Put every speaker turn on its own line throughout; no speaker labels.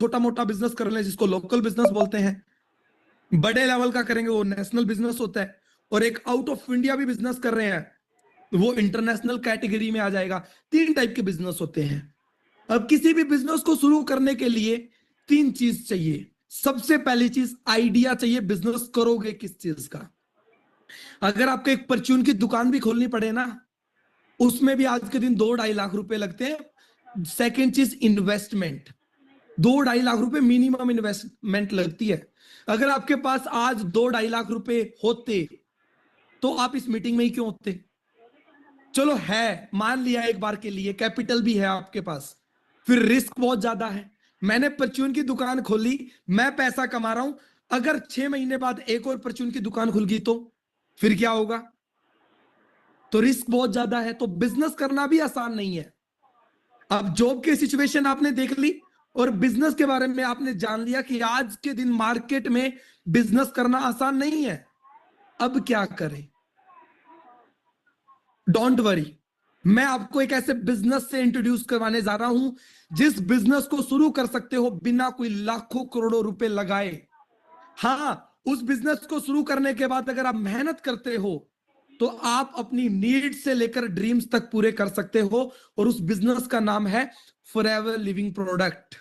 छोटा मोटा बिजनेस कर रहे हैं जिसको लोकल बिजनेस बोलते हैं, बड़े लेवल का करेंगे वो नेशनल बिजनेस होता है, और एक आउट ऑफ इंडिया भी बिजनेस कर रहे हैं वो इंटरनेशनल कैटेगरी में आ जाएगा। 3 टाइप के बिजनेस होते हैं। अब किसी भी बिजनेस को शुरू करने के लिए 3 चीज चाहिए। सबसे पहली चीज आइडिया चाहिए, बिजनेस करोगे किस चीज का। अगर आपको एक परचून की दुकान भी खोलनी पड़े ना, उसमें भी आज के दिन 2-2.5 लाख रुपए लगते हैं। सेकेंड चीज इन्वेस्टमेंट, 2-2.5 लाख रुपए मिनिमम इन्वेस्टमेंट लगती है। अगर आपके पास आज 2-2.5 लाख रुपए होते तो आप इस मीटिंग में ही क्यों होते। चलो है, मान लिया एक बार के लिए कैपिटल भी है आपके पास, फिर रिस्क बहुत ज्यादा है। मैंने परचून की दुकान खोली, मैं पैसा कमा रहा हूं, अगर 6 महीने बाद एक और परचून की दुकान खुल गई तो फिर क्या होगा। तो रिस्क बहुत ज्यादा है, तो बिजनेस करना भी आसान नहीं है। अब जॉब की सिचुएशन आपने देख ली और बिजनेस के बारे में आपने जान लिया कि आज के दिन मार्केट में बिजनेस करना आसान नहीं है। अब क्या करें। डोंट वरी, मैं आपको एक ऐसे बिजनेस से इंट्रोड्यूस करवाने जा रहा हूं जिस बिजनेस को शुरू कर सकते हो बिना कोई लाखों करोड़ों रुपए लगाए। हाँ, उस बिजनेस को शुरू करने के बाद अगर आप मेहनत करते हो तो आप अपनी नीड से लेकर ड्रीम्स तक पूरे कर सकते हो, और उस बिजनेस का नाम है फॉरएवर लिविंग प्रोडक्ट।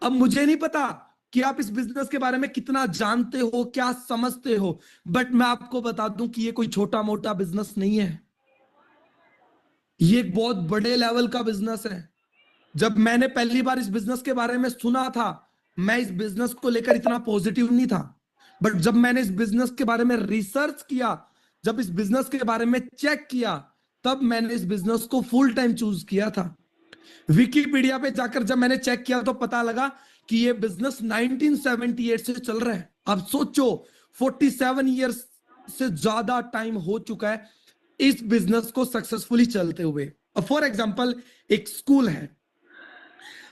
अब मुझे नहीं पता कि आप इस बिजनेस के बारे में कितना जानते हो, क्या समझते हो, बट मैं आपको बता दूं कि ये कोई छोटा मोटा बिजनेस नहीं है, ये एक बहुत बड़े लेवल का बिजनेस है। जब मैंने पहली बार इस बिजनेस के बारे में सुना था, मैं इस बिजनेस को लेकर इतना पॉजिटिव नहीं था, बट जब मैंने इस बिजनेस के बारे में रिसर्च किया, जब इस बिजनेस के बारे में चेक किया, तब मैंने इस बिजनेस को फुल टाइम चूज किया था। विकिपीडिया पे जाकर जब मैंने चेक किया तो पता लगा कि ये बिजनेस 1978 से चल रहा है। अब सोचो, 47 ईयर्स से ज्यादा टाइम हो चुका है इस बिजनेस को सक्सेसफुली चलते हुए। फॉर एग्जाम्पल, एक स्कूल है,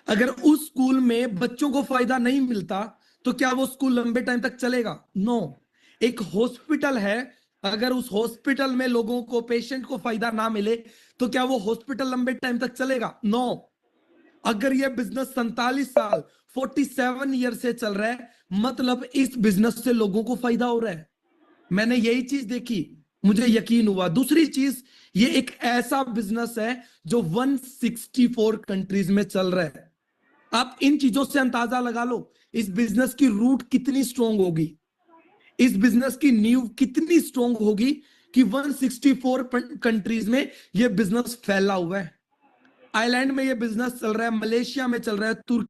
अगर उस स्कूल में बच्चों को फायदा नहीं मिलता तो क्या वो स्कूल लंबे टाइम तक चलेगा? नो। एक हॉस्पिटल है, अगर उस हॉस्पिटल में लोगों को, पेशेंट को फायदा ना मिले तो क्या वो हॉस्पिटल लंबे टाइम तक चलेगा? नो। अगर ये बिजनेस 47 साल, 47 ईयर से चल रहा है, मतलब इस बिजनेस से लोगों को फायदा हो रहा है। मैंने यही चीज देखी, मुझे यकीन हुआ। दूसरी चीज, ये एक ऐसा बिजनेस है जो 164 कंट्रीज में चल रहा है। आप इन चीजों से अंदाजा लगा लो इस बिजनेस की रूट कितनी स्ट्रांग होगी, इस बिजनेस की नींव कितनी स्ट्रांग होगी कि 164 कंट्रीज में यह बिजनेस फैला हुआ है। आइलैंड में यह बिजनेस चल रहा है, मलेशिया में चल रहा है, तुर्की